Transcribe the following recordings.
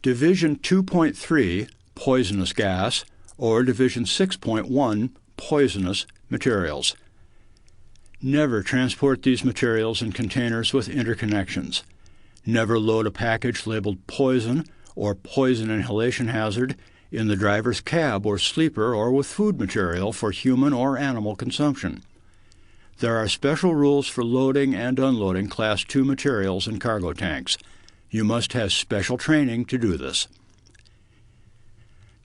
Division 2.3, poisonous gas, or Division 6.1, poisonous materials. Never transport these materials in containers with interconnections. Never load a package labeled poison or poison inhalation hazard in the driver's cab or sleeper or with food material for human or animal consumption. There are special rules for loading and unloading Class II materials in cargo tanks. You must have special training to do this.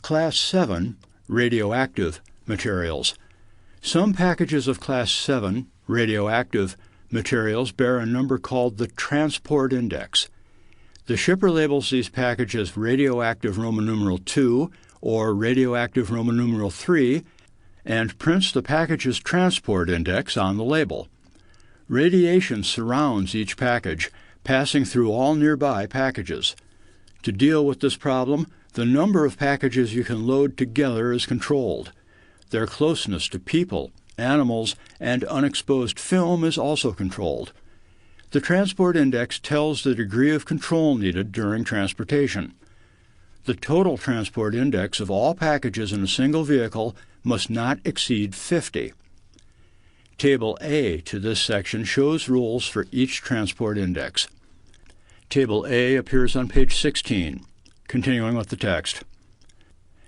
Class 7, radioactive materials. Some packages of Class 7, radioactive materials bear a number called the Transport Index. The shipper labels these packages radioactive Roman numeral II or radioactive Roman numeral III and prints the package's transport index on the label. Radiation surrounds each package, passing through all nearby packages. To deal with this problem, the number of packages you can load together is controlled. Their closeness to people, animals, and unexposed film is also controlled. The transport index tells the degree of control needed during transportation. The total transport index of all packages in a single vehicle must not exceed 50. Table A to this section shows rules for each transport index. Table A appears on page 16. Continuing with the text.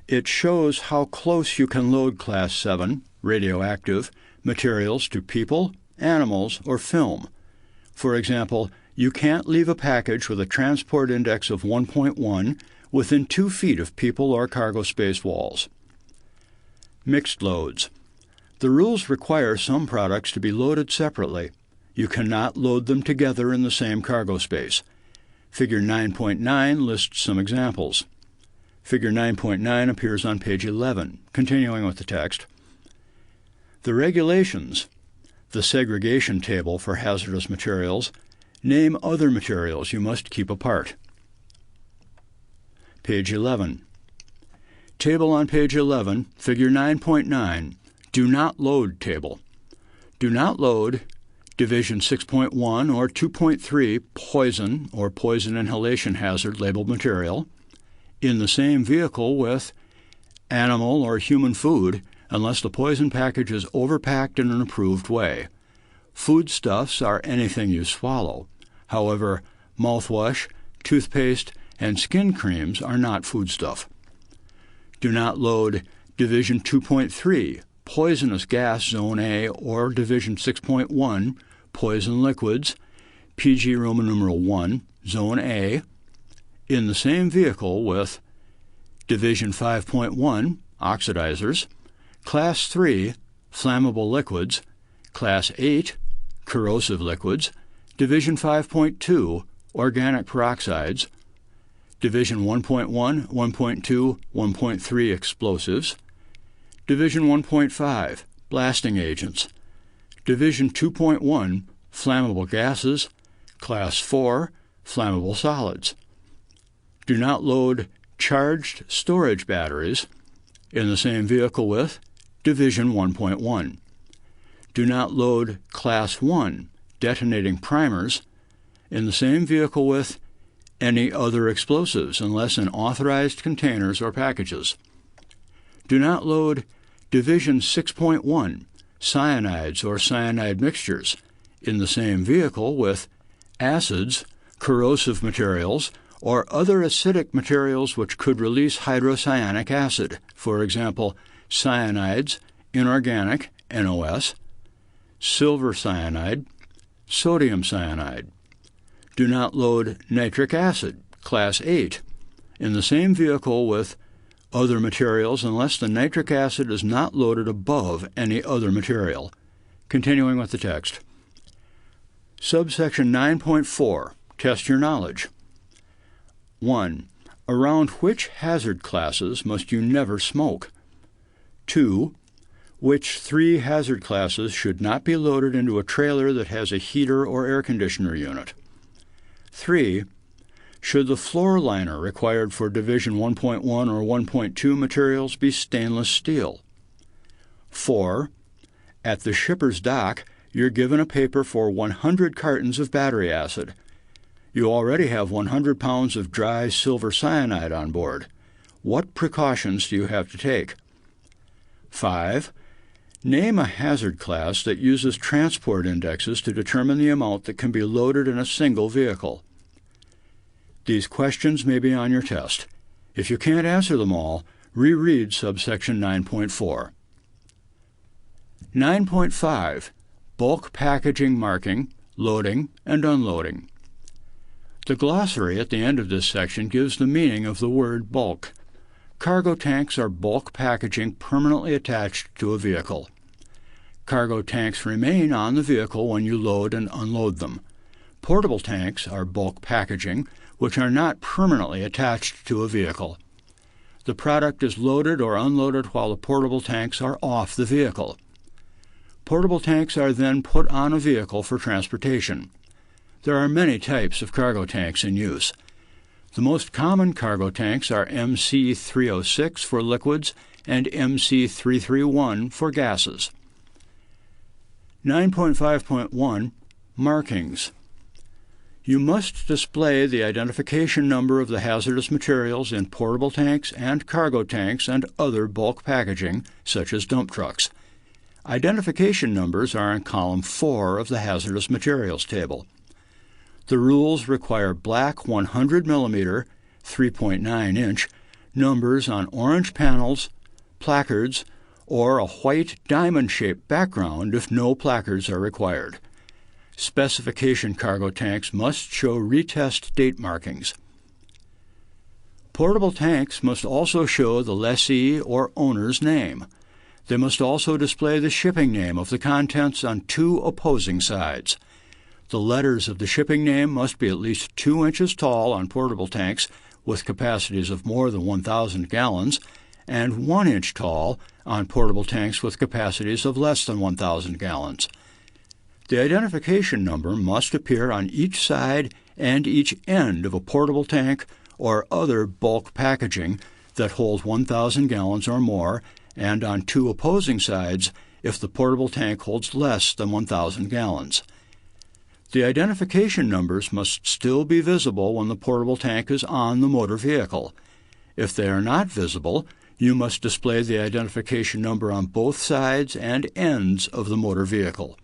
It shows how close you can load Class 7, radioactive, materials to people, animals, or film. For example, you can't leave a package with a transport index of 1.1 within 2 feet of people or cargo space walls. Mixed loads. The rules require some products to be loaded separately. You cannot load them together in the same cargo space. Figure 9.9 lists some examples. Figure 9.9 appears on page 11. Continuing with the text. The regulations, the segregation table for hazardous materials, name other materials you must keep apart. Page 11. Table on page 11, figure 9.9, do not load table. Do not load Division 6.1 or 2.3 poison or poison inhalation hazard labeled material in the same vehicle with animal or human food unless the poison package is overpacked in an approved way. Foodstuffs are anything you swallow. However, mouthwash, toothpaste, and skin creams are not foodstuff. Do not load Division 2.3, poisonous gas Zone A, or Division 6.1, poison liquids, PG Roman numeral 1, Zone A, in the same vehicle with Division 5.1, oxidizers, Class 3, flammable liquids, Class 8, corrosive liquids, Division 5.2, organic peroxides, Division 1.1, 1.2, 1.3 explosives, Division 1.5, blasting agents, Division 2.1, flammable gases, Class 4, flammable solids. Do not load charged storage batteries in the same vehicle with Division 1.1. Do not load Class 1, detonating primers, in the same vehicle with any other explosives unless in authorized containers or packages. Do not load Division 6.1, cyanides or cyanide mixtures, in the same vehicle with acids, corrosive materials, or other acidic materials which could release hydrocyanic acid, for example, cyanides, inorganic, NOS, silver cyanide, sodium cyanide. Do not load nitric acid, Class 8, in the same vehicle with other materials unless the nitric acid is not loaded above any other material. Continuing with the text. Subsection 9.4. Test your knowledge. 1. Around which hazard classes must you never smoke? 2. Which 3 hazard classes should not be loaded into a trailer that has a heater or air conditioner unit? 3. Should the floor liner required for Division 1.1 or 1.2 materials be stainless steel? 4. At the shipper's dock, you're given a paper for 100 cartons of battery acid. You already have 100 pounds of dry silver cyanide on board. What precautions do you have to take? 5. Name a hazard class that uses transport indexes to determine the amount that can be loaded in a single vehicle. These questions may be on your test. If you can't answer them all, reread subsection 9.4. 9.5. Bulk packaging marking, loading, and unloading. The glossary at the end of this section gives the meaning of the word bulk. Cargo tanks are bulk packaging permanently attached to a vehicle. Cargo tanks remain on the vehicle when you load and unload them. Portable tanks are bulk packaging, which are not permanently attached to a vehicle. The product is loaded or unloaded while the portable tanks are off the vehicle. Portable tanks are then put on a vehicle for transportation. There are many types of cargo tanks in use. The most common cargo tanks are MC306 for liquids and MC331 for gases. 9.5.1 Markings. You must display the identification number of the hazardous materials in portable tanks and cargo tanks and other bulk packaging, such as dump trucks. Identification numbers are in column 4 of the hazardous materials table. The rules require black 100 mm, 3.9 inch numbers on orange panels, placards, or a white diamond-shaped background if no placards are required. Specification cargo tanks must show retest date markings. Portable tanks must also show the lessee or owner's name. They must also display the shipping name of the contents on 2 opposing sides. The letters of the shipping name must be at least 2 inches tall on portable tanks with capacities of more than 1,000 gallons and 1 inch tall on portable tanks with capacities of less than 1,000 gallons. The identification number must appear on each side and each end of a portable tank or other bulk packaging that holds 1,000 gallons or more, and on 2 opposing sides if the portable tank holds less than 1,000 gallons. The identification numbers must still be visible when the portable tank is on the motor vehicle. If they are not visible, you must display the identification number on both sides and ends of the motor vehicle.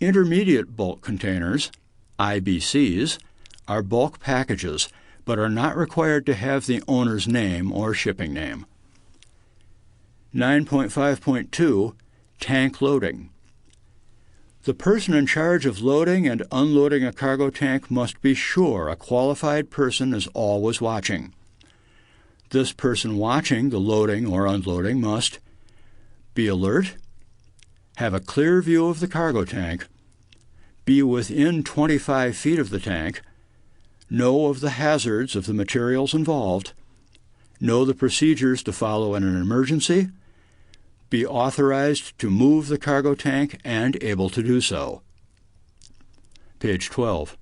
Intermediate bulk containers, IBCs, are bulk packages, but are not required to have the owner's name or shipping name. 9.5.2 Tank loading. The person in charge of loading and unloading a cargo tank must be sure a qualified person is always watching. This person watching the loading or unloading must be alert, have a clear view of the cargo tank, be within 25 feet of the tank, know of the hazards of the materials involved, know the procedures to follow in an emergency, be authorized to move the cargo tank and able to do so. Page 12.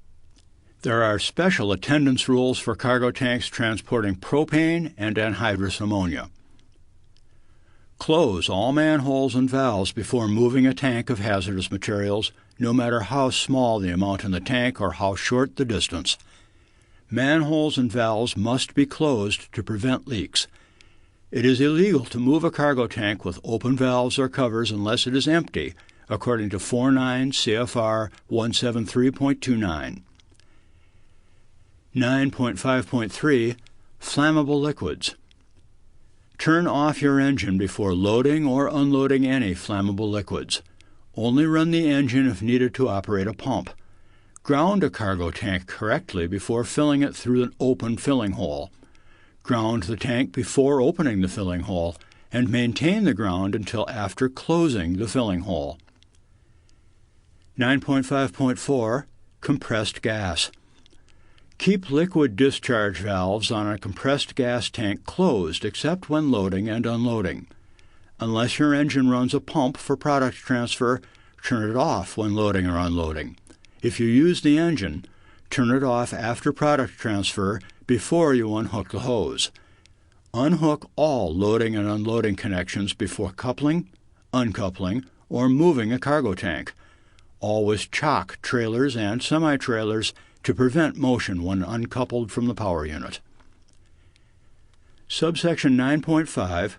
There are special attendance rules for cargo tanks transporting propane and anhydrous ammonia. Close all manholes and valves before moving a tank of hazardous materials, no matter how small the amount in the tank or how short the distance. Manholes and valves must be closed to prevent leaks. It is illegal to move a cargo tank with open valves or covers unless it is empty, according to 49 CFR 173.29. 9.5.3 Flammable liquids. Turn off your engine before loading or unloading any flammable liquids. Only run the engine if needed to operate a pump. Ground a cargo tank correctly before filling it through an open filling hole. Ground the tank before opening the filling hole and maintain the ground until after closing the filling hole. 9.5.4 Compressed gas. Keep liquid discharge valves on a compressed gas tank closed except when loading and unloading. Unless your engine runs a pump for product transfer, turn it off when loading or unloading. If you use the engine, turn it off after product transfer before you unhook the hose. Unhook all loading and unloading connections before coupling, uncoupling, or moving a cargo tank. Always chock trailers and semi-trailers to prevent motion when uncoupled from the power unit. Subsection 9.5.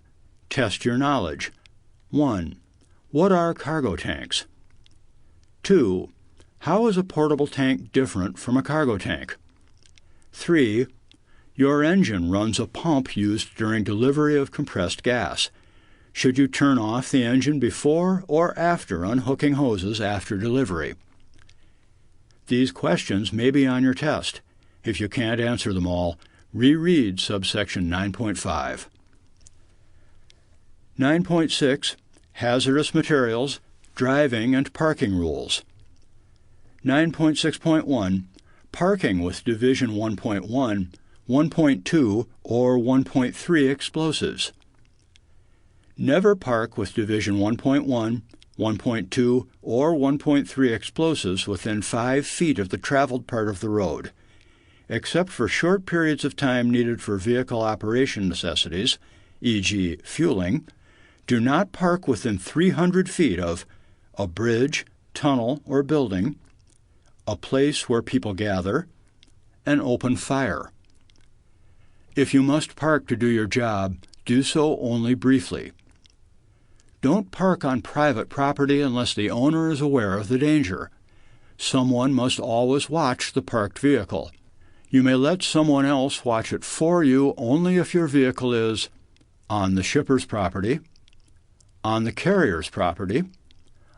Test your knowledge. 1. What are cargo tanks? 2. How is a portable tank different from a cargo tank? 3. Your engine runs a pump used during delivery of compressed gas. Should you turn off the engine before or after unhooking hoses after delivery? These questions may be on your test. If you can't answer them all, reread subsection 9.5. 9.6. Hazardous Materials, Driving and Parking Rules. 9.6.1. Parking with Division 1.1, 1.2, or 1.3 explosives. Never park with Division 1.1, 1.2, or 1.3 explosives within 5 feet of the traveled part of the road. Except for short periods of time needed for vehicle operation necessities, e.g., fueling, do not park within 300 feet of a bridge, tunnel, or building, a place where people gather, an open fire. If you must park to do your job, do so only briefly. Don't park on private property unless the owner is aware of the danger. Someone must always watch the parked vehicle. You may let someone else watch it for you only if your vehicle is on the shipper's property, on the carrier's property,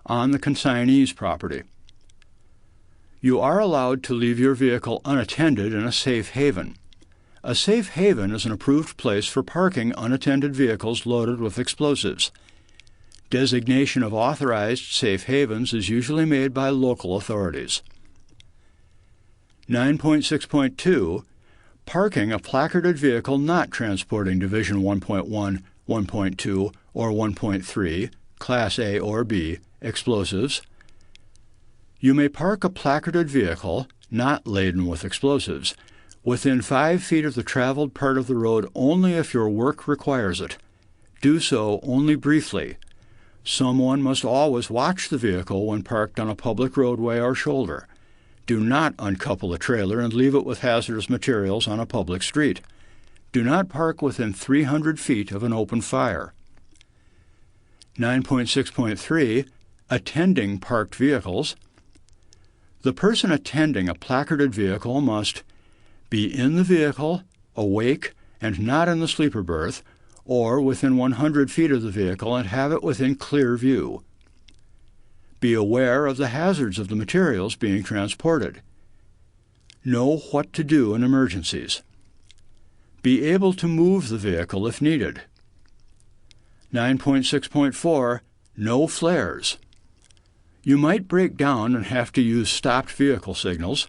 on the consignee's property. You are allowed to leave your vehicle unattended in a safe haven. A safe haven is an approved place for parking unattended vehicles loaded with explosives. Designation of authorized safe havens is usually made by local authorities. 9.6.2. Parking a placarded vehicle not transporting Division 1.1, 1.2, or 1.3, Class A or B, explosives. You may park a placarded vehicle, not laden with explosives, within 5 feet of the traveled part of the road only if your work requires it. Do so only briefly. Someone must always watch the vehicle when parked on a public roadway or shoulder. Do not uncouple a trailer and leave it with hazardous materials on a public street. Do not park within 300 feet of an open fire. 9.6.3. Attending parked vehicles. The person attending a placarded vehicle must be in the vehicle, awake, and not in the sleeper berth, or within 100 feet of the vehicle and have it within clear view. Be aware of the hazards of the materials being transported. Know what to do in emergencies. Be able to move the vehicle if needed. 9.6.4. No flares. You might break down and have to use stopped vehicle signals.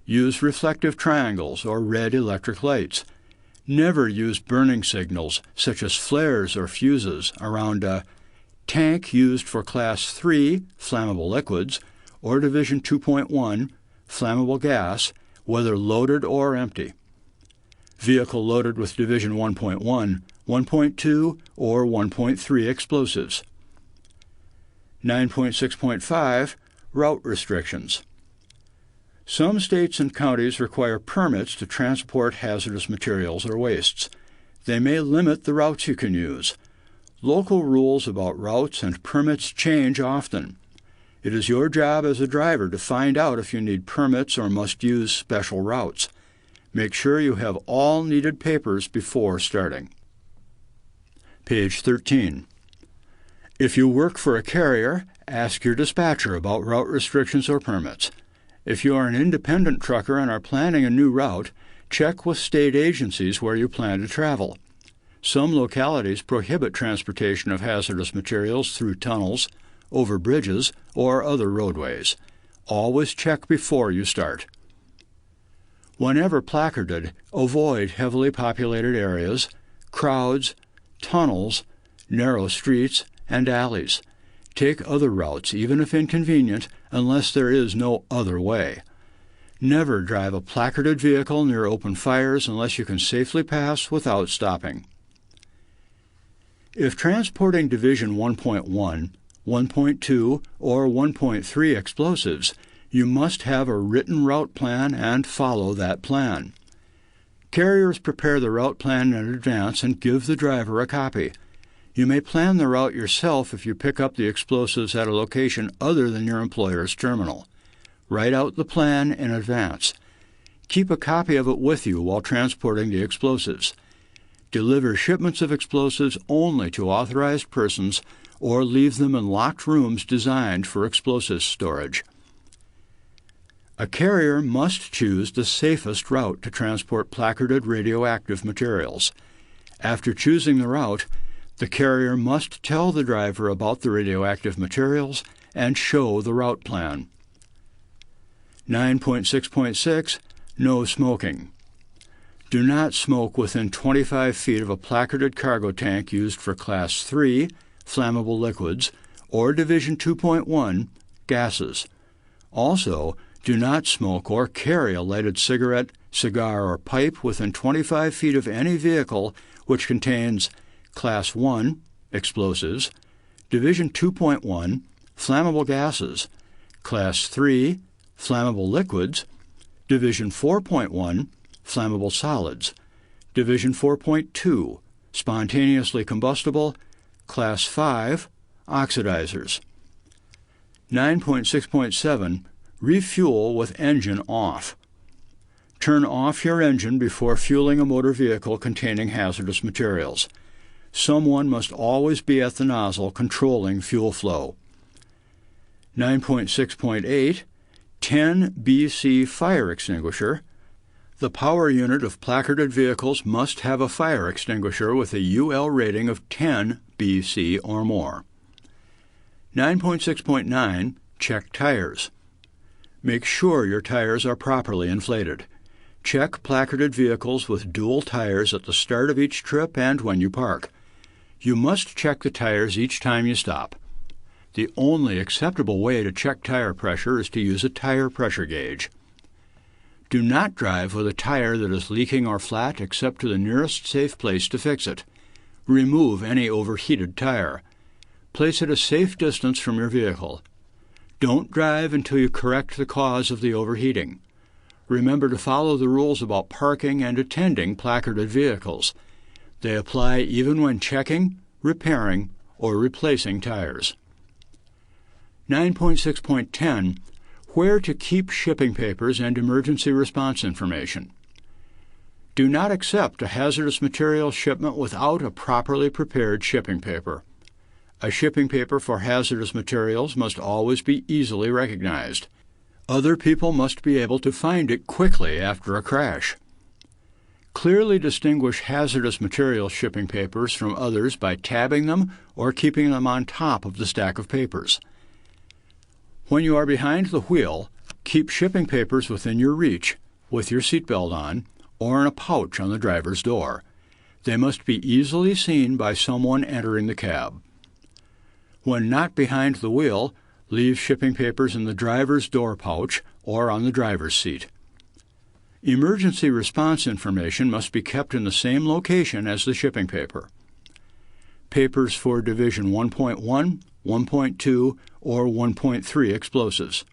Use reflective triangles or red electric lights. Never use burning signals, such as flares or fuses, around a tank used for Class 3 flammable liquids or Division 2.1 flammable gas, whether loaded or empty. Vehicle loaded with Division 1.1, 1.2, or 1.3 explosives. 9.6.5. Route restrictions. Some states and counties require permits to transport hazardous materials or wastes. They may limit the routes you can use. Local rules about routes and permits change often. It is your job as a driver to find out if you need permits or must use special routes. Make sure you have all needed papers before starting. Page 13. If you work for a carrier, ask your dispatcher about route restrictions or permits. If you are an independent trucker and are planning a new route, check with state agencies where you plan to travel. Some localities prohibit transportation of hazardous materials through tunnels, over bridges, or other roadways. Always check before you start. Whenever placarded, avoid heavily populated areas, crowds, tunnels, narrow streets, and alleys. Take other routes, even if inconvenient, unless there is no other way. Never drive a placarded vehicle near open fires unless you can safely pass without stopping. If transporting Division 1.1, 1.2, or 1.3 explosives, You must have a written route plan and follow that plan. Carriers prepare the route plan in advance and give the driver a copy. You may plan the route yourself if you pick up the explosives at a location other than your employer's terminal. Write out the plan in advance. Keep a copy of it with you while transporting the explosives. Deliver shipments of explosives only to authorized persons or leave them in locked rooms designed for explosives storage. A carrier must choose the safest route to transport placarded radioactive materials. After choosing the route, the carrier must tell the driver about the radioactive materials and show the route plan. 9.6.6 No smoking. Do not smoke within 25 feet of a placarded cargo tank used for Class 3 flammable liquids or Division 2.1 gases. Also, do not smoke or carry a lighted cigarette, cigar, or pipe within 25 feet of any vehicle which contains Class 1 explosives, Division 2.1 flammable gases, Class 3 flammable liquids, Division 4.1 flammable solids, Division 4.2 spontaneously combustible, Class 5 oxidizers. 9.6.7 Refuel with engine off. Turn off your engine before fueling a motor vehicle containing hazardous materials. Someone must always be at the nozzle controlling fuel flow. 9.6.8 10 BC fire extinguisher. The power unit of placarded vehicles must have a fire extinguisher with a UL rating of 10 BC or more. 9.6.9 Check tires. Make sure your tires are properly inflated. Check placarded vehicles with dual tires at the start of each trip and when you park. You must check the tires each time you stop. The only acceptable way to check tire pressure is to use a tire pressure gauge. Do not drive with a tire that is leaking or flat except to the nearest safe place to fix it. Remove any overheated tire. Place it a safe distance from your vehicle. Don't drive until you correct the cause of the overheating. Remember to follow the rules about parking and attending placarded vehicles. They apply even when checking, repairing, or replacing tires. 9.6.10 Where to keep shipping papers and emergency response information. Do not accept a hazardous materials shipment without a properly prepared shipping paper. A shipping paper for hazardous materials must always be easily recognized. Other people must be able to find it quickly after a crash. Clearly distinguish hazardous materials shipping papers from others by tabbing them or keeping them on top of the stack of papers. When you are behind the wheel, keep shipping papers within your reach, with your seatbelt on, or in a pouch on the driver's door. They must be easily seen by someone entering the cab. When not behind the wheel, leave shipping papers in the driver's door pouch or on the driver's seat. Emergency response information must be kept in the same location as the shipping paper. Papers for Division 1.1, 1.2, or 1.3 explosives.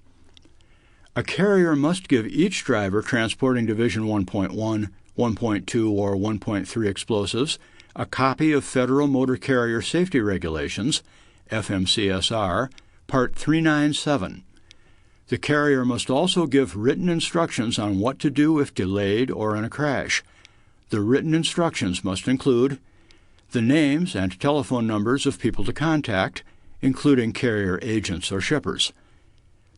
A carrier must give each driver transporting Division 1.1, 1.2, or 1.3 explosives a copy of Federal Motor Carrier Safety Regulations, FMCSR, Part 397. The carrier must also give written instructions on what to do if delayed or in a crash. The written instructions must include the names and telephone numbers of people to contact, including carrier agents or shippers,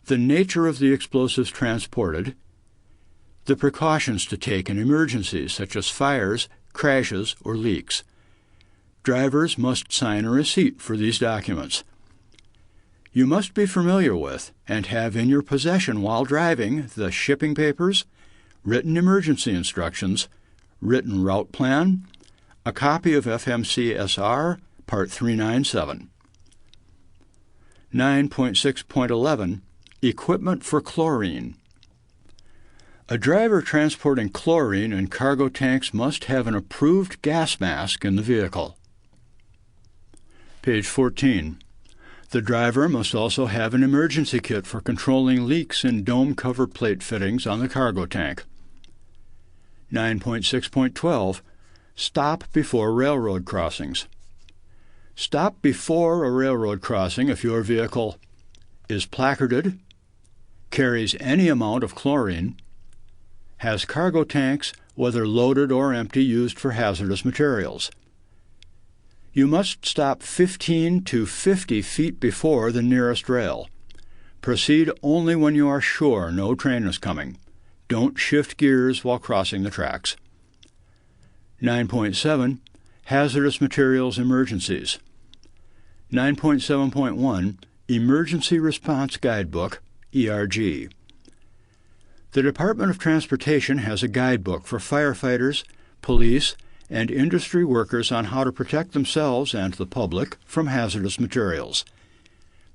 the nature of the explosives transported, the precautions to take in emergencies such as fires, crashes, or leaks. Drivers must sign a receipt for these documents. You must be familiar with and have in your possession while driving the shipping papers, written emergency instructions, written route plan, a copy of FMCSR Part 397. 9.6.11 Equipment for chlorine. A driver transporting chlorine in cargo tanks must have an approved gas mask in the vehicle. Page 14. The driver must also have an emergency kit for controlling leaks in dome cover plate fittings on the cargo tank. 9.6.12 Stop before railroad crossings. Stop before a railroad crossing if your vehicle is placarded, carries any amount of chlorine, has cargo tanks, whether loaded or empty, used for hazardous materials. You must stop 15 to 50 feet before the nearest rail. Proceed only when you are sure no train is coming. Don't shift gears while crossing the tracks. 9.7 Hazardous Materials Emergencies. 9.7.1 Emergency Response Guidebook, ERG. The Department of Transportation has a guidebook for firefighters, police, and industry workers on how to protect themselves and the public from hazardous materials.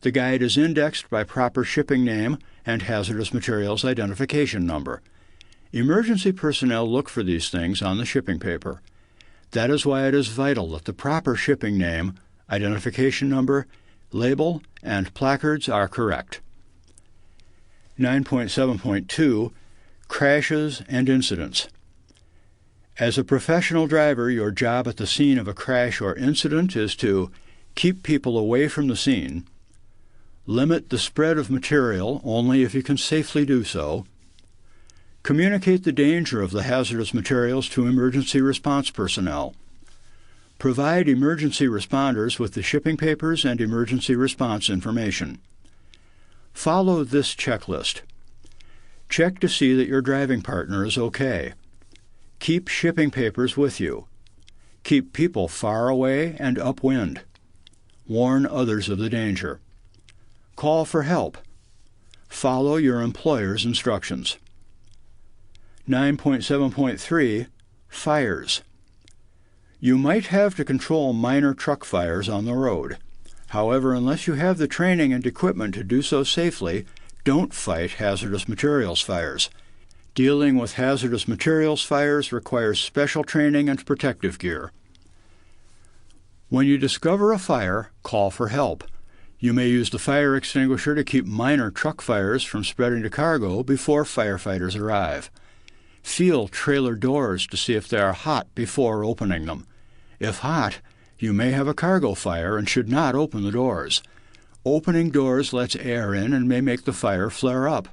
The guide is indexed by proper shipping name and hazardous materials identification number. Emergency personnel look for these things on the shipping paper. That is why it is vital that the proper shipping name, identification number, label, and placards are correct. 9.7.2 Crashes and Incidents. As a professional driver, your job at the scene of a crash or incident is to keep people away from the scene, limit the spread of material only if you can safely do so, communicate the danger of the hazardous materials to emergency response personnel, provide emergency responders with the shipping papers and emergency response information. Follow this checklist. Check to see that your driving partner is okay. Keep shipping papers with you. Keep people far away and upwind. Warn others of the danger. Call for help. Follow your employer's instructions. 9.7.3 Fires. You might have to control minor truck fires on the road. However, unless you have the training and equipment to do so safely, don't fight hazardous materials fires. Dealing with hazardous materials fires requires special training and protective gear. When you discover a fire, call for help. You may use the fire extinguisher to keep minor truck fires from spreading to cargo before firefighters arrive. Feel trailer doors to see if they are hot before opening them. If hot, you may have a cargo fire and should not open the doors. Opening doors lets air in and may make the fire flare up.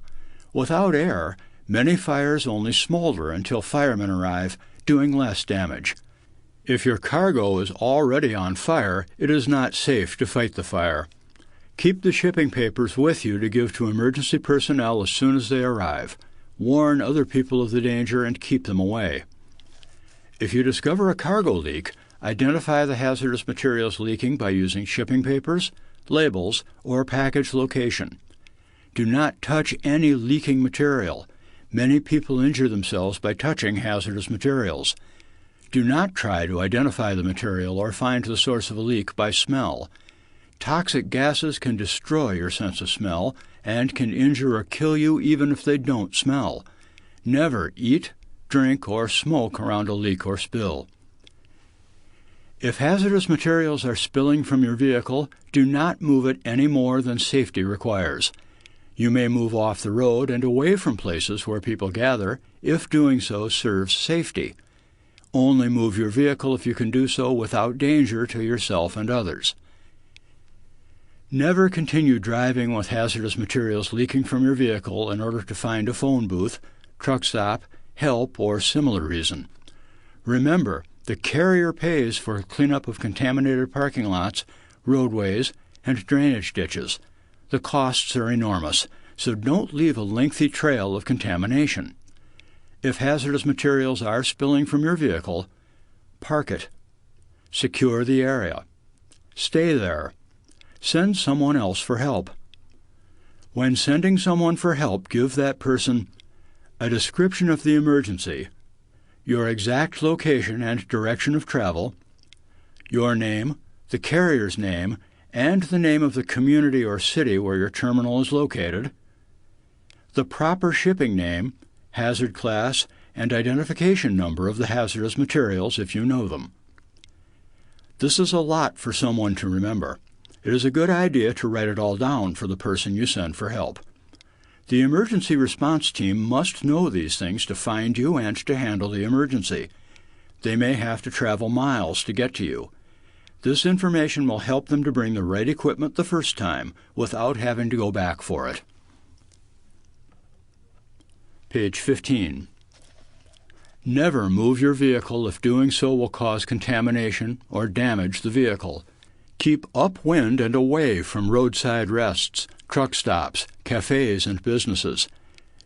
Without air, many fires only smolder until firemen arrive, doing less damage. If your cargo is already on fire, it is not safe to fight the fire. Keep the shipping papers with you to give to emergency personnel as soon as they arrive. Warn other people of the danger and keep them away. If you discover a cargo leak, identify the hazardous materials leaking by using shipping papers, labels, or package location. Do not touch any leaking material. Many people injure themselves by touching hazardous materials. Do not try to identify the material or find the source of a leak by smell. Toxic gases can destroy your sense of smell and can injure or kill you even if they don't smell. Never eat, drink, or smoke around a leak or spill. If hazardous materials are spilling from your vehicle, do not move it any more than safety requires. You may move off the road and away from places where people gather if doing so serves safety. Only move your vehicle if you can do so without danger to yourself and others. Never continue driving with hazardous materials leaking from your vehicle in order to find a phone booth, truck stop, help, or similar reason. Remember, the carrier pays for cleanup of contaminated parking lots, roadways, and drainage ditches. The costs are enormous, so don't leave a lengthy trail of contamination. If hazardous materials are spilling from your vehicle, park it. Secure the area. Stay there. Send someone else for help. When sending someone for help, give that person a description of the emergency, your exact location and direction of travel, your name, the carrier's name, and the name of the community or city where your terminal is located, the proper shipping name, hazard class, and identification number of the hazardous materials if you know them. This is a lot for someone to remember. It is a good idea to write it all down for the person you send for help. The emergency response team must know these things to find you and to handle the emergency. They may have to travel miles to get to you. This information will help them to bring the right equipment the first time without having to go back for it. Page 15. Never move your vehicle if doing so will cause contamination or damage the vehicle. Keep upwind and away from roadside rests, truck stops, cafes, and businesses.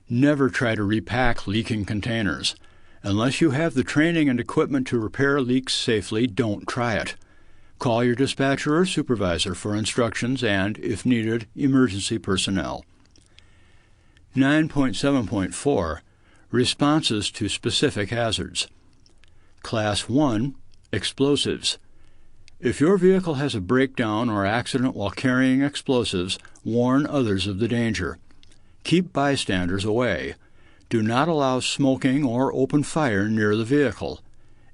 Never try to repack leaking containers. Unless you have the training and equipment to repair leaks safely, don't try it. Call your dispatcher or supervisor for instructions and, if needed, emergency personnel. 9.7.4 Responses to Specific Hazards. Class 1 Explosives. If your vehicle has a breakdown or accident while carrying explosives, warn others of the danger. Keep bystanders away. Do not allow smoking or open fire near the vehicle.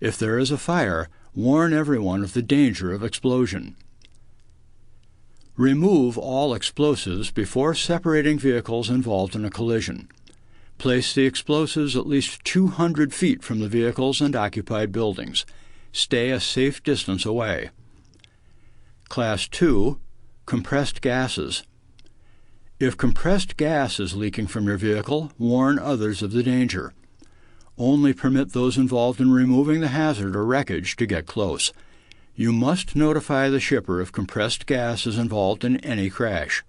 If there is a fire, warn everyone of the danger of explosion. Remove all explosives before separating vehicles involved in a collision. Place the explosives at least 200 feet from the vehicles and occupied buildings. Stay a safe distance away. Class 2 Compressed Gases. If compressed gas is leaking from your vehicle, warn others of the danger. Only permit those involved in removing the hazard or wreckage to get close. You must notify the shipper if compressed gas is involved in any crash.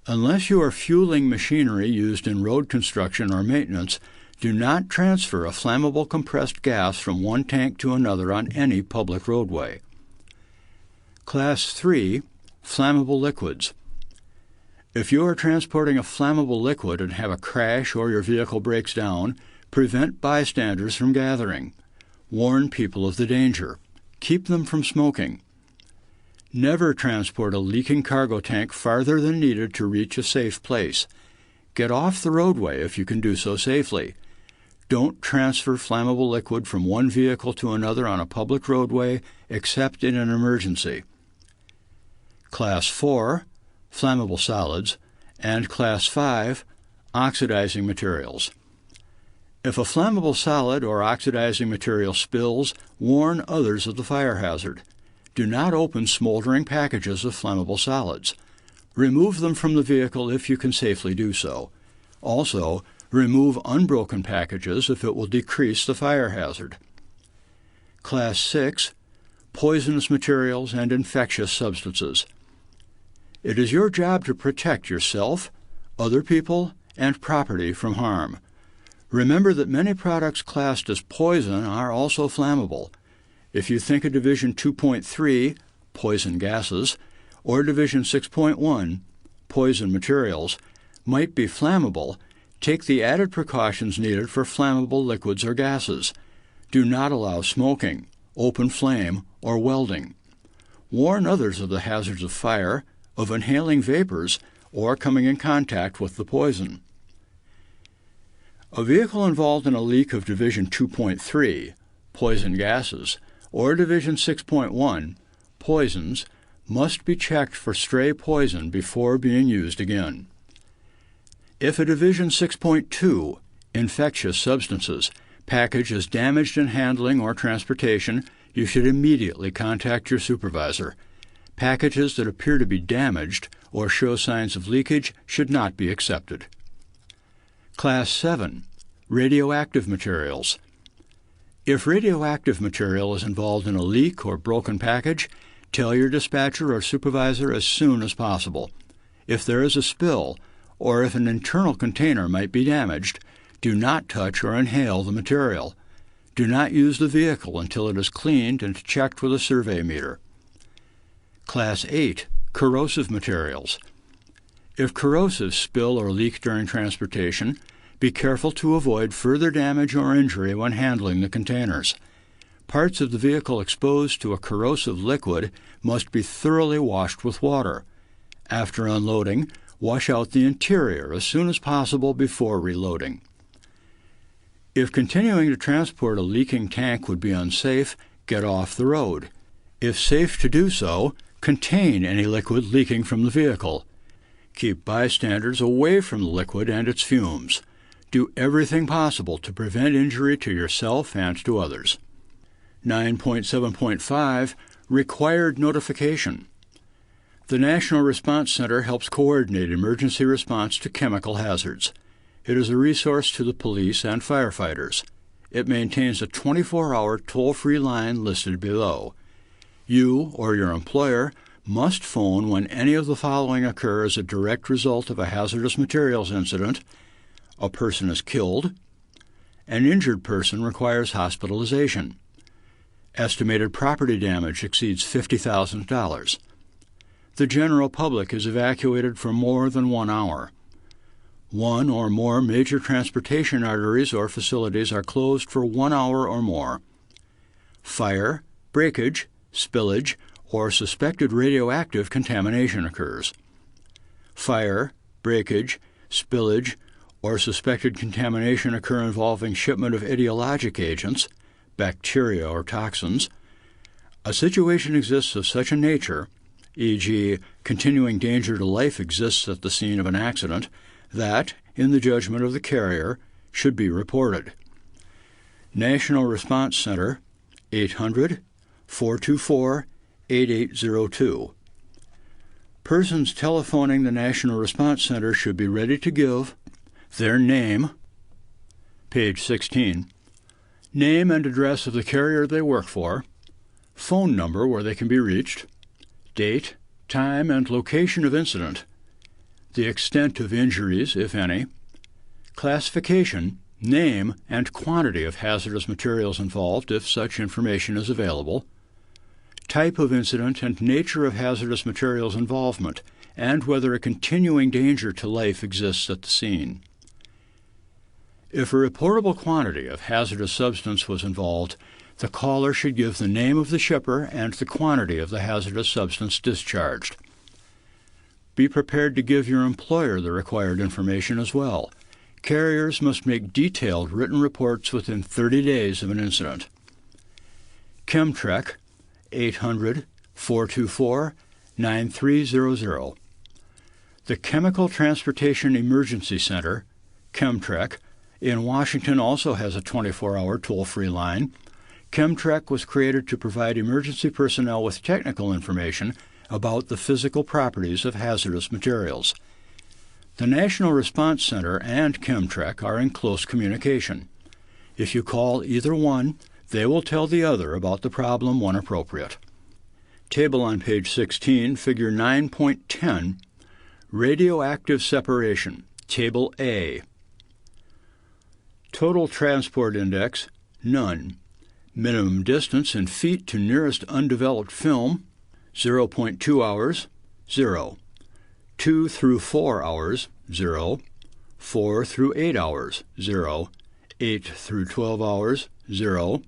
Unless you are fueling machinery used in road construction or maintenance, do not transfer a flammable compressed gas from one tank to another on any public roadway. Class 3 Flammable Liquids. If you are transporting a flammable liquid and have a crash or your vehicle breaks down, prevent bystanders from gathering. Warn people of the danger. Keep them from smoking. Never transport a leaking cargo tank farther than needed to reach a safe place. Get off the roadway if you can do so safely. Don't transfer flammable liquid from one vehicle to another on a public roadway except in an emergency. Class 4 Flammable Solids, and Class 5 Oxidizing Materials. If a flammable solid or oxidizing material spills, warn others of the fire hazard. Do not open smoldering packages of flammable solids. Remove them from the vehicle if you can safely do so. Also, remove unbroken packages if it will decrease the fire hazard. Class 6 Poisonous Materials and Infectious Substances. It is your job to protect yourself, other people, and property from harm. Remember that many products classed as poison are also flammable. If you think a Division 2.3, poison gases, or Division 6.1, poison materials, might be flammable, take the added precautions needed for flammable liquids or gases. Do not allow smoking, open flame, or welding. Warn others of the hazards of fire, of inhaling vapors, or coming in contact with the poison. A vehicle involved in a leak of Division 2.3, poison gases, or Division 6.1, poisons, must be checked for stray poison before being used again. If a Division 6.2, infectious substances, package is damaged in handling or transportation, you should immediately contact your supervisor. Packages that appear to be damaged or show signs of leakage should not be accepted. Class 7 Radioactive Materials. If radioactive material is involved in a leak or broken package, tell your dispatcher or supervisor as soon as possible. If there is a spill, or if an internal container might be damaged, do not touch or inhale the material. Do not use the vehicle until it is cleaned and checked with a survey meter. Class 8 Corrosive Materials. If corrosives spill or leak during transportation, be careful to avoid further damage or injury when handling the containers. Parts of the vehicle exposed to a corrosive liquid must be thoroughly washed with water. After unloading, wash out the interior as soon as possible before reloading. If continuing to transport a leaking tank would be unsafe, get off the road. If safe to do so, contain any liquid leaking from the vehicle. Keep bystanders away from the liquid and its fumes. Do everything possible to prevent injury to yourself and to others. 9.7.5 Required Notification. The National Response Center helps coordinate emergency response to chemical hazards. It is a resource to the police and firefighters. It maintains a 24-hour toll-free line listed below. You or your employer must phone when any of the following occur as a direct result of a hazardous materials incident: a person is killed, an injured person requires hospitalization, estimated property damage exceeds $50,000, the general public is evacuated for more than 1 hour, one or more major transportation arteries or facilities are closed for 1 hour or more, fire, breakage, spillage, or suspected radioactive contamination occurs. Fire, breakage, spillage, or suspected contamination occur involving shipment of ideologic agents, bacteria or toxins. A situation exists of such a nature, e.g., continuing danger to life exists at the scene of an accident, that, in the judgment of the carrier, should be reported. National Response Center, 800-424-8802. Persons telephoning the National Response Center should be ready to give their name, page 16, name and address of the carrier they work for, phone number where they can be reached, date, time, and location of incident, the extent of injuries, if any, classification, name, and quantity of hazardous materials involved if such information is available, type of incident and nature of hazardous materials involvement, and whether a continuing danger to life exists at the scene. If a reportable quantity of hazardous substance was involved, the caller should give the name of the shipper and the quantity of the hazardous substance discharged. Be prepared to give your employer the required information as well. Carriers must make detailed written reports within 30 days of an incident. Chemtrec, 800-424-9300. The Chemical Transportation Emergency Center, Chemtrec, in Washington also has a 24-hour toll-free line. Chemtrec was created to provide emergency personnel with technical information about the physical properties of hazardous materials. The National Response Center and Chemtrec are in close communication. If you call either one, they will tell the other about the problem when appropriate. Table on page 16, figure 9.10, radioactive separation, Table A. Total transport index, none. Minimum distance in feet to nearest undeveloped film, 0.2 hours, 0. 2 through 4 hours, 0. 4 through 8 hours, 0. 8 through 12 hours, 0.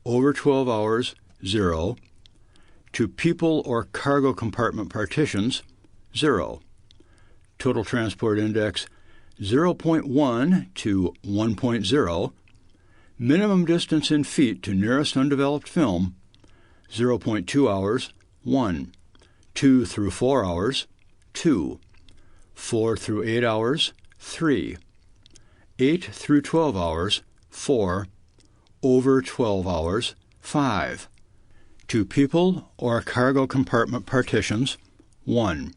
Over 12 hours, 0. To people or cargo compartment partitions, 0. Total transport index, 0.1 to 1.0. Minimum distance in feet to nearest undeveloped film, 0.2 hours, 1. 2 through 4 hours, 2. 4 through 8 hours, 3. 8 through 12 hours, 4. Over 12 hours, 5. To people or cargo compartment partitions, 1.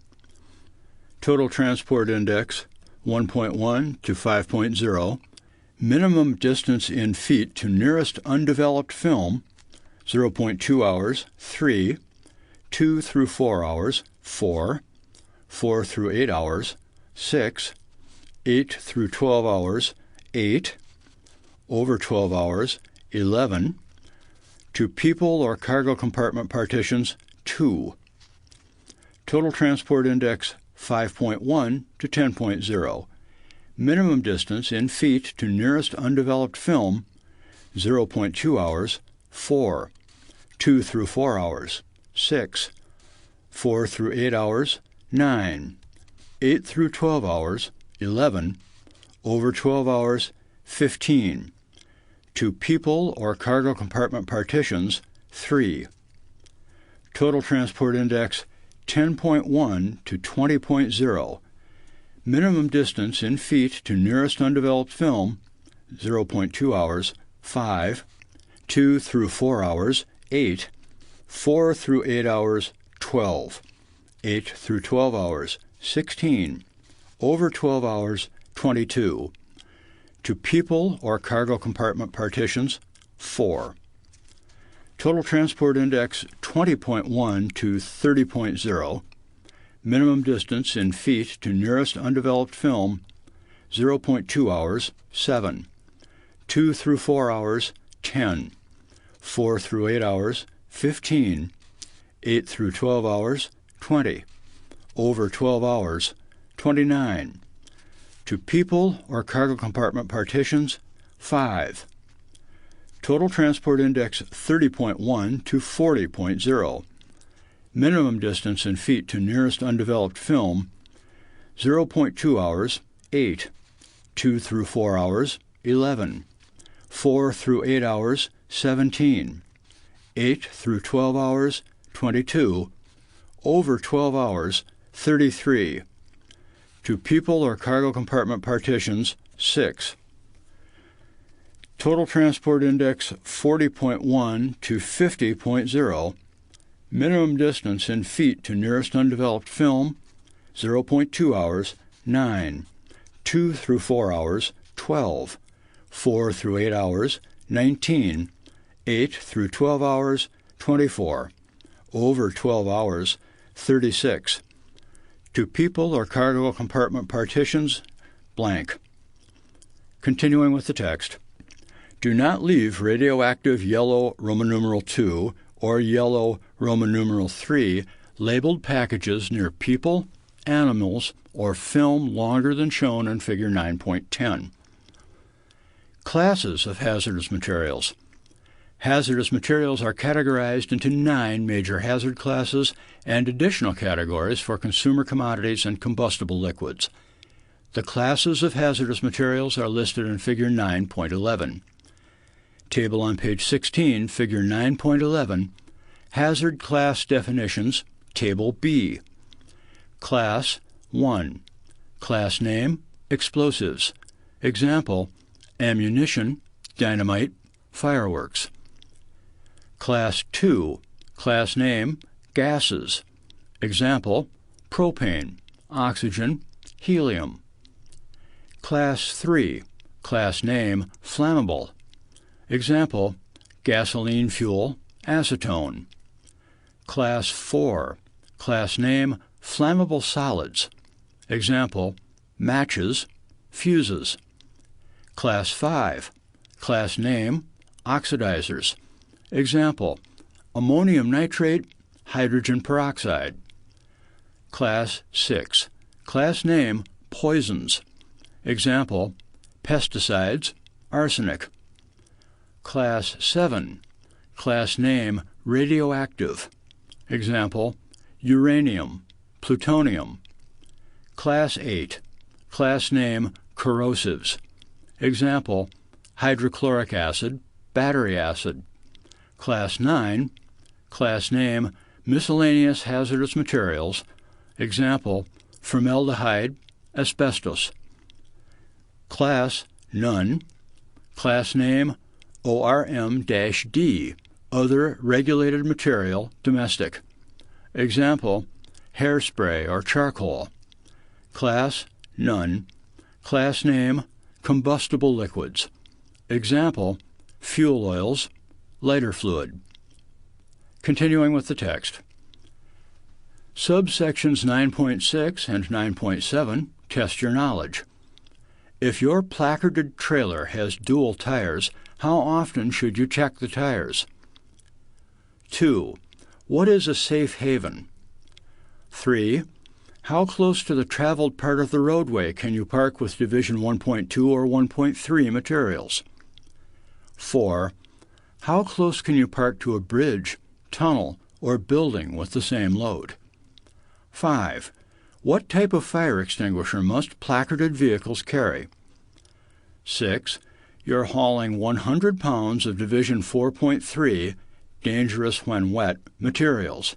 Total transport index, 1.1 to 5.0. Minimum distance in feet to nearest undeveloped film, 0.2 hours, 3. 2 through 4 hours, 4. 4 through 8 hours, 6. 8 through 12 hours, 8. Over 12 hours, 11. To people or cargo compartment partitions, 2. Total transport index, 5.1 to 10.0. Minimum distance in feet to nearest undeveloped film, 0.2 hours, 4. 2 through 4 hours, 6. 4 through 8 hours, 9. 8 through 12 hours, 11. Over 12 hours, 15. To people or cargo compartment partitions, 3. Total transport index, 10.1 to 20.0. Minimum distance in feet to nearest undeveloped film, 0.2 hours, 5. 2 through 4 hours, 8. 4 through 8 hours, 12. 8 through 12 hours, 16. Over 12 hours, 22. To people or cargo compartment partitions, 4. Total Transport Index 20.1 to 30.0. Minimum distance in feet to nearest undeveloped film, 0.2 hours, 7. 2 through 4 hours, 10. 4 through 8 hours, 15. 8 through 12 hours, 20. Over 12 hours, 29. To people or cargo compartment partitions, 5. Total Transport Index 30.1 to 40.0. Minimum distance in feet to nearest undeveloped film, 0.2 hours, 8. 2 through 4 hours, 11. 4 through 8 hours, 17. 8 through 12 hours, 22. Over 12 hours, 33. To people or cargo compartment partitions, 6. Total Transport Index 40.1 to 50.0. Minimum distance in feet to nearest undeveloped film, 0.2 hours, 9. 2 through 4 hours, 12. 4 through 8 hours, 19. 8 through 12 hours, 24. Over 12 hours, 36. To people or cargo compartment partitions, blank. Continuing with the text. Do not leave radioactive yellow Roman numeral 2 or yellow Roman numeral 3 labeled packages near people, animals, or film longer than shown in Figure 9.10. Classes of hazardous materials. Hazardous materials are categorized into 9 major hazard classes and additional categories for consumer commodities and combustible liquids. The classes of hazardous materials are listed in Figure 9.11. Table on page 16, Figure 9.11, Hazard Class Definitions, Table B. Class 1. Class name, explosives. Example, ammunition, dynamite, fireworks. Class 2. Class name, gases. Example, propane, oxygen, helium. Class 3. Class name, flammable. Example, gasoline fuel, acetone. Class 4. Class name, flammable solids. Example, matches, fuses. Class 5. Class name, oxidizers. Example, ammonium nitrate, hydrogen peroxide. Class 6. Class name, poisons. Example, pesticides, arsenic. Class 7. Class name, radioactive. Example, uranium, plutonium. Class 8. Class name, corrosives. Example, hydrochloric acid, battery acid. Class 9. Class name, miscellaneous hazardous materials. Example, formaldehyde, asbestos. Class none. Class name, ORM-D, other regulated material, domestic. Example, hairspray or charcoal. Class none. Class name, combustible liquids. Example, fuel oils, lighter fluid. Continuing with the text. Subsections 9.6 and 9.7 test your knowledge. If your placarded trailer has dual tires, how often should you check the tires? 2. What is a safe haven? 3. How close to the traveled part of the roadway can you park with Division 1.2 or 1.3 materials? 4. How close can you park to a bridge, tunnel, or building with the same load? 5. What type of fire extinguisher must placarded vehicles carry? 6. You're hauling 100 pounds of Division 4.3, dangerous when wet, materials.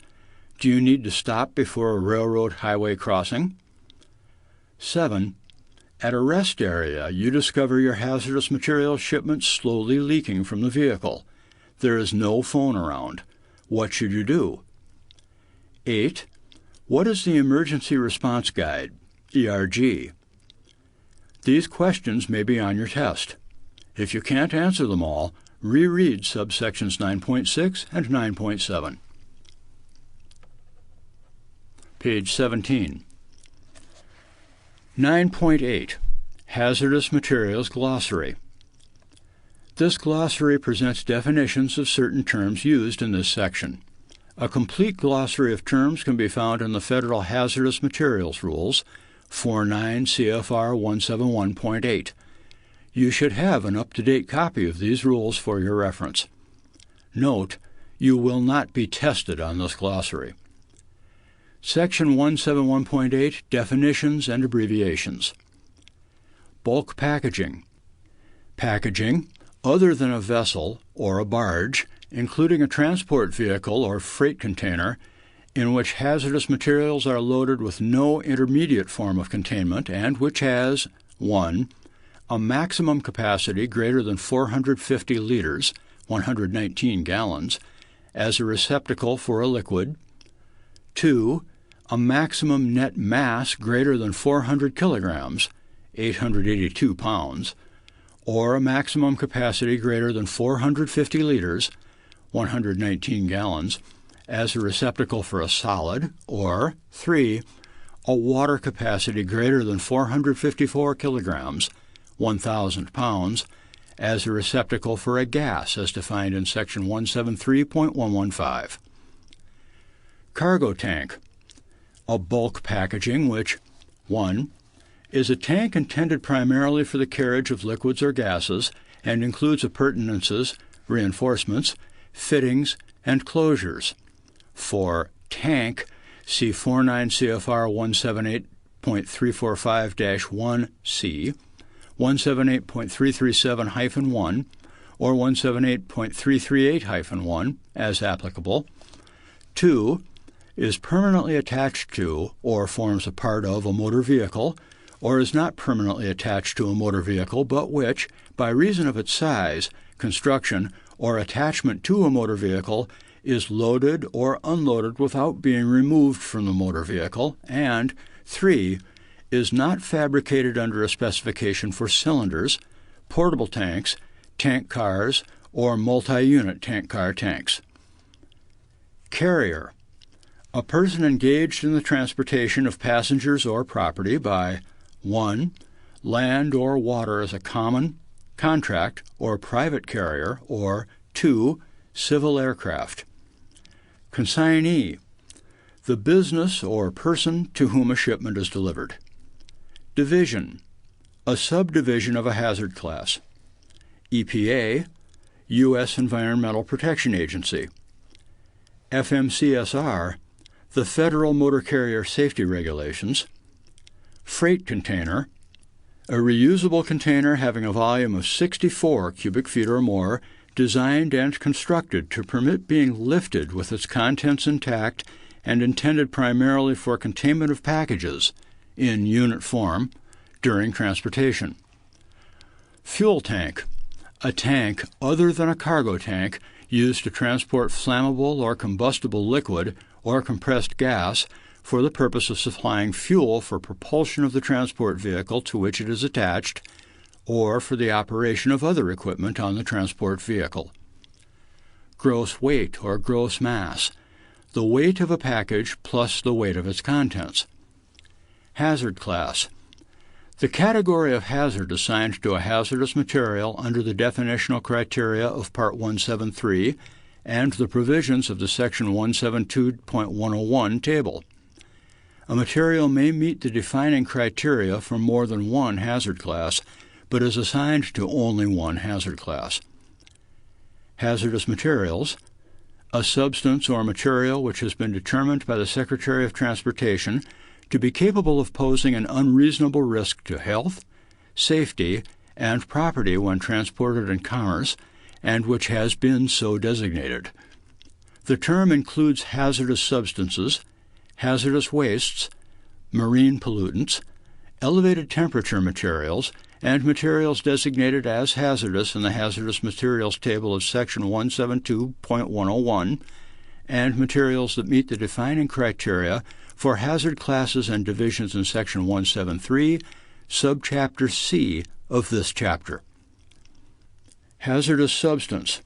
Do you need to stop before a railroad highway crossing? 7. At a rest area, you discover your hazardous materials shipment slowly leaking from the vehicle. There is no phone around. What should you do? 8. What is the Emergency Response Guide, ERG? These questions may be on your test. If you can't answer them all, reread subsections 9.6 and 9.7. Page 17. 9.8. Hazardous Materials Glossary. This glossary presents definitions of certain terms used in this section. A complete glossary of terms can be found in the Federal Hazardous Materials Rules, 49 CFR 171.8. You should have an up-to-date copy of these rules for your reference. Note, you will not be tested on this glossary. Section 171.8, Definitions and Abbreviations. Bulk packaging. Packaging, other than a vessel or a barge, including a transport vehicle or freight container, in which hazardous materials are loaded with no intermediate form of containment and which has 1. A maximum capacity greater than 450 liters, 119 gallons, as a receptacle for a liquid. 2. A maximum net mass greater than 400 kilograms, 882 pounds, or a maximum capacity greater than 450 liters, 119 gallons, as a receptacle for a solid, or 3. A water capacity greater than 454 kilograms, 1,000 pounds, as a receptacle for a gas as defined in Section 173.115. Cargo tank. A bulk packaging which 1. Is a tank intended primarily for the carriage of liquids or gases and includes appurtenances, reinforcements, fittings, and closures. For tank, see 49 CFR 178.345-1C, 178.337-1, or 178.338-1, as applicable. 2. Is permanently attached to or forms a part of a motor vehicle, or is not permanently attached to a motor vehicle, but which, by reason of its size, construction, or attachment to a motor vehicle, is loaded or unloaded without being removed from the motor vehicle, and 3. Is not fabricated under a specification for cylinders, portable tanks, tank cars, or multi-unit tank car tanks. Carrier. A person engaged in the transportation of passengers or property by 1. Land or water as a common, contract, or private carrier, or 2. Civil aircraft. Consignee. The business or person to whom a shipment is delivered. Division. A subdivision of a hazard class. EPA. U.S. Environmental Protection Agency. FMCSR. The Federal Motor Carrier Safety Regulations. Freight container. A reusable container having a volume of 64 cubic feet or more, designed and constructed to permit being lifted with its contents intact and intended primarily for containment of packages, in unit form, during transportation. Fuel tank. A tank other than a cargo tank used to transport flammable or combustible liquid or compressed gas for the purpose of supplying fuel for propulsion of the transport vehicle to which it is attached, or for the operation of other equipment on the transport vehicle. Gross weight or gross mass. The weight of a package plus the weight of its contents. Hazard class. The category of hazard assigned to a hazardous material under the definitional criteria of Part 173 and the provisions of the Section 172.101 table. A material may meet the defining criteria for more than one hazard class, but is assigned to only one hazard class. Hazardous materials. A substance or material which has been determined by the Secretary of Transportation to be capable of posing an unreasonable risk to health, safety, and property when transported in commerce, and which has been so designated. The term includes hazardous substances, hazardous wastes, marine pollutants, elevated temperature materials, and materials designated as hazardous in the Hazardous Materials table of Section 172.101, and materials that meet the defining criteria for hazard classes and divisions in Section 173, Subchapter C of this chapter. Hazardous substance,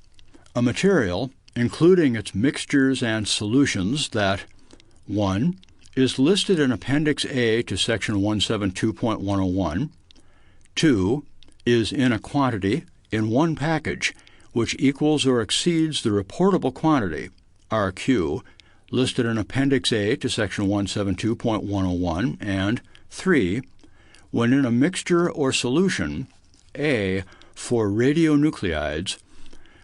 a material, including its mixtures and solutions that 1. Is listed in Appendix A to Section 172.101, 2. Is in a quantity in one package which equals or exceeds the reportable quantity, RQ, listed in Appendix A to Section 172.101, and 3. When in a mixture or solution, A, for radionuclides,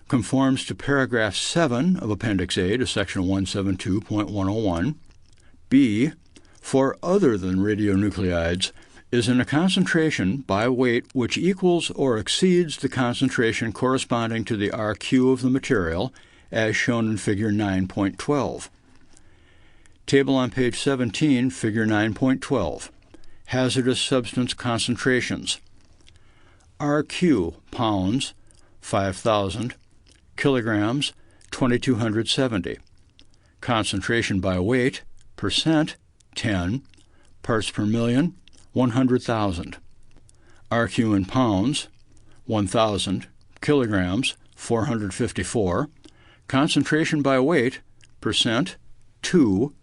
conforms to paragraph 7 of Appendix A to Section 172.101, B, for other than radionuclides, is in a concentration by weight which equals or exceeds the concentration corresponding to the RQ of the material, as shown in Figure 9.12. Table on page 17, Figure 9.12. Hazardous substance concentrations. RQ, pounds, 5,000, kilograms, 2,270. Concentration by weight, percent, 10, parts per million, 100,000. RQ in pounds, 1,000, kilograms, 454. Concentration by weight, percent, 2,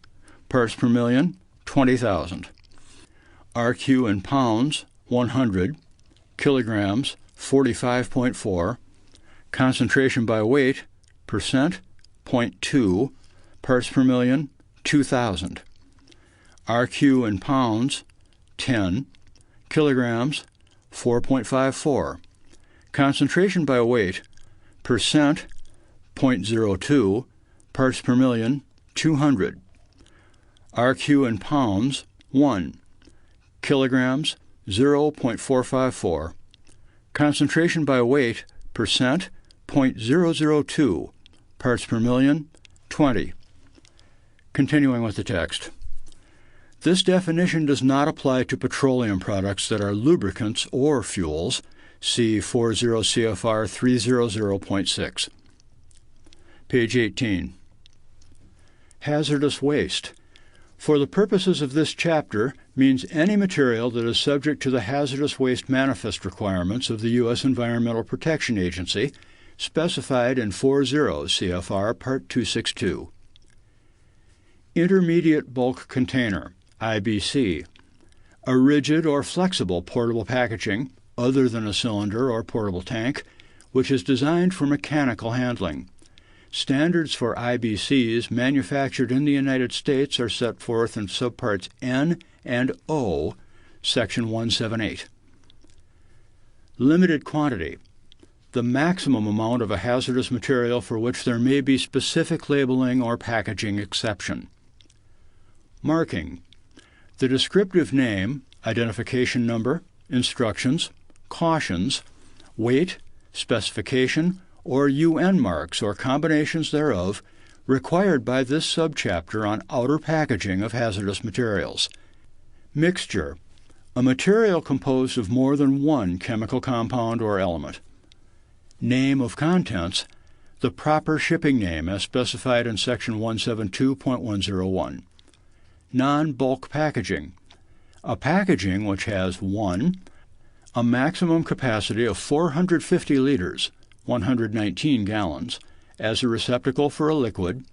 parts per million, 20,000. RQ in pounds, 100, kilograms, 45.4. Concentration by weight, percent, 0.2, parts per million, 2,000. RQ in pounds, 10, kilograms, 4.54. Concentration by weight, percent, 0.02, parts per million, 200. RQ in pounds, 1, kilograms, 0.454. Concentration by weight, percent, 0.002, parts per million, 20. Continuing with the text. This definition does not apply to petroleum products that are lubricants or fuels. See 40 CFR 300.6. Page 18. Hazardous waste. For the purposes of this chapter, means any material that is subject to the hazardous waste manifest requirements of the U.S. Environmental Protection Agency, specified in 40 CFR Part 262. Intermediate bulk container, IBC. A rigid or flexible portable packaging, other than a cylinder or portable tank, which is designed for mechanical handling. Standards for IBCs manufactured in the United States are set forth in subparts N and O, Section 178. Limited quantity. The maximum amount of a hazardous material for which there may be specific labeling or packaging exception. Marking. The descriptive name, identification number, instructions, cautions, weight, specification, or UN marks or combinations thereof required by this subchapter on outer packaging of hazardous materials. Mixture. A material composed of more than one chemical compound or element. Name of contents. The proper shipping name as specified in Section 172.101. Non-bulk packaging. A packaging which has 1. A maximum capacity of 450 liters, 119 gallons, as a receptacle for a liquid.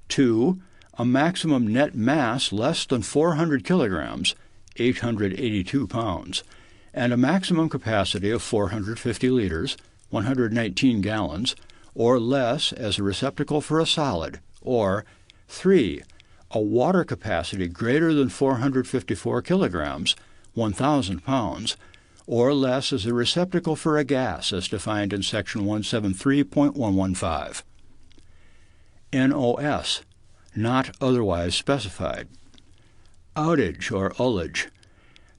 2. A maximum net mass less than 400 kilograms, 882 pounds, and a maximum capacity of 450 liters, 119 gallons, or less as a receptacle for a solid. Or 3. A water capacity greater than 454 kilograms, 1,000 pounds, or less as a receptacle for a gas as defined in Section 173.115. NOS, not otherwise specified. Outage or ullage,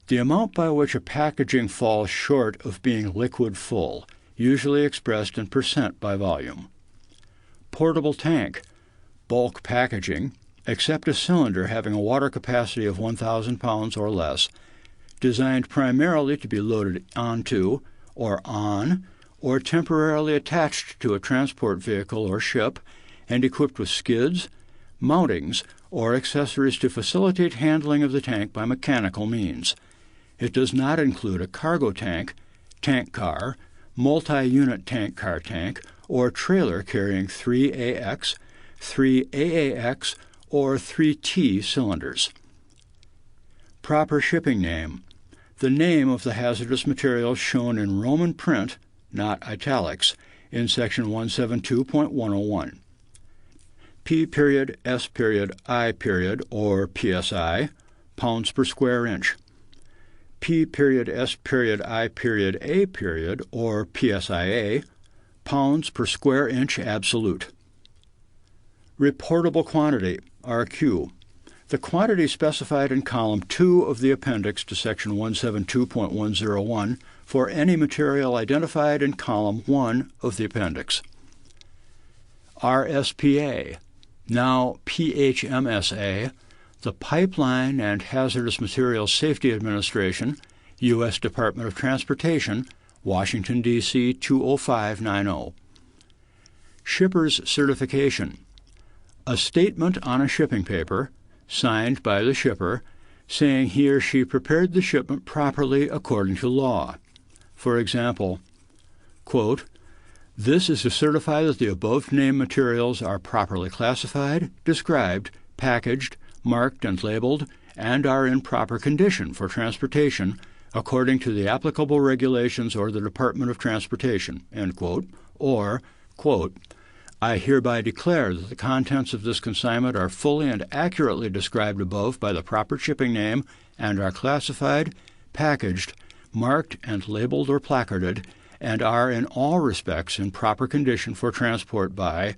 the amount by which a packaging falls short of being liquid full, usually expressed in percent by volume. Portable tank, bulk packaging, except a cylinder having a water capacity of 1,000 pounds or less, designed primarily to be loaded onto or on or temporarily attached to a transport vehicle or ship and equipped with skids, mountings, or accessories to facilitate handling of the tank by mechanical means. It does not include a cargo tank, tank car, multi-unit tank car tank, or trailer carrying 3AX, 3AAX, or 3T cylinders. Proper shipping name. The name of the hazardous materials shown in Roman print, not italics, in Section 172.101. P.S.I. or PSI, pounds per square inch. P.S.I.A. or PSIA, pounds per square inch absolute. Reportable quantity, RQ. The quantity specified in column 2 of the appendix to Section 172.101 for any material identified in column 1 of the appendix. RSPA, now PHMSA, the Pipeline and Hazardous Materials Safety Administration, U.S. Department of Transportation, Washington, D.C. 20590. Shipper's certification. A statement on a shipping paper, signed by the shipper, saying he or she prepared the shipment properly according to law. For example, quote, "This is to certify that the above-named materials are properly classified, described, packaged, marked, and labeled, and are in proper condition for transportation according to the applicable regulations or the Department of Transportation," end quote, or, quote, "I hereby declare that the contents of this consignment are fully and accurately described above by the proper shipping name and are classified, packaged, marked, and labeled or placarded, and are in all respects in proper condition for transport by,"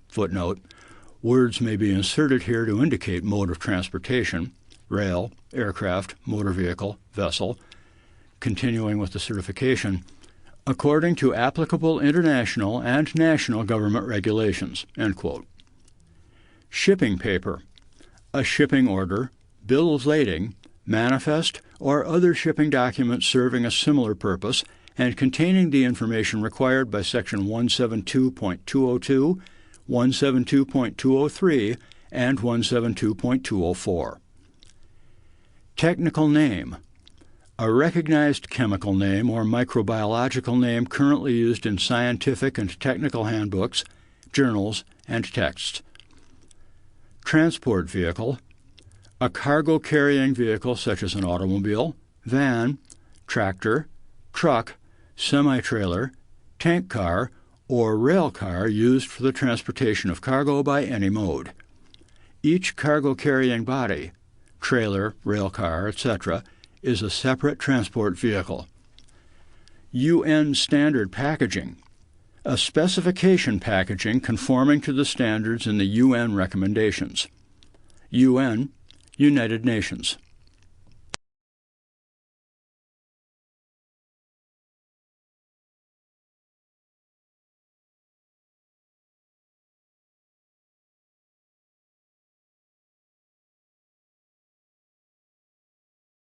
footnote, words may be inserted here to indicate mode of transportation, rail, aircraft, motor vehicle, vessel, continuing with the certification, "according to applicable international and national government regulations," end quote. Shipping paper. A shipping order, bill of lading, manifest, or other shipping document serving a similar purpose and containing the information required by Section 172.202, 172.203, and 172.204. Technical name. A recognized chemical name or microbiological name currently used in scientific and technical handbooks, journals, and texts. Transport vehicle. A cargo-carrying vehicle such as an automobile, van, tractor, truck, semi-trailer, tank car, or rail car used for the transportation of cargo by any mode. Each cargo-carrying body, trailer, rail car, etc., is a separate transport vehicle. UN standard packaging. A specification packaging conforming to the standards in the UN recommendations. UN, United Nations.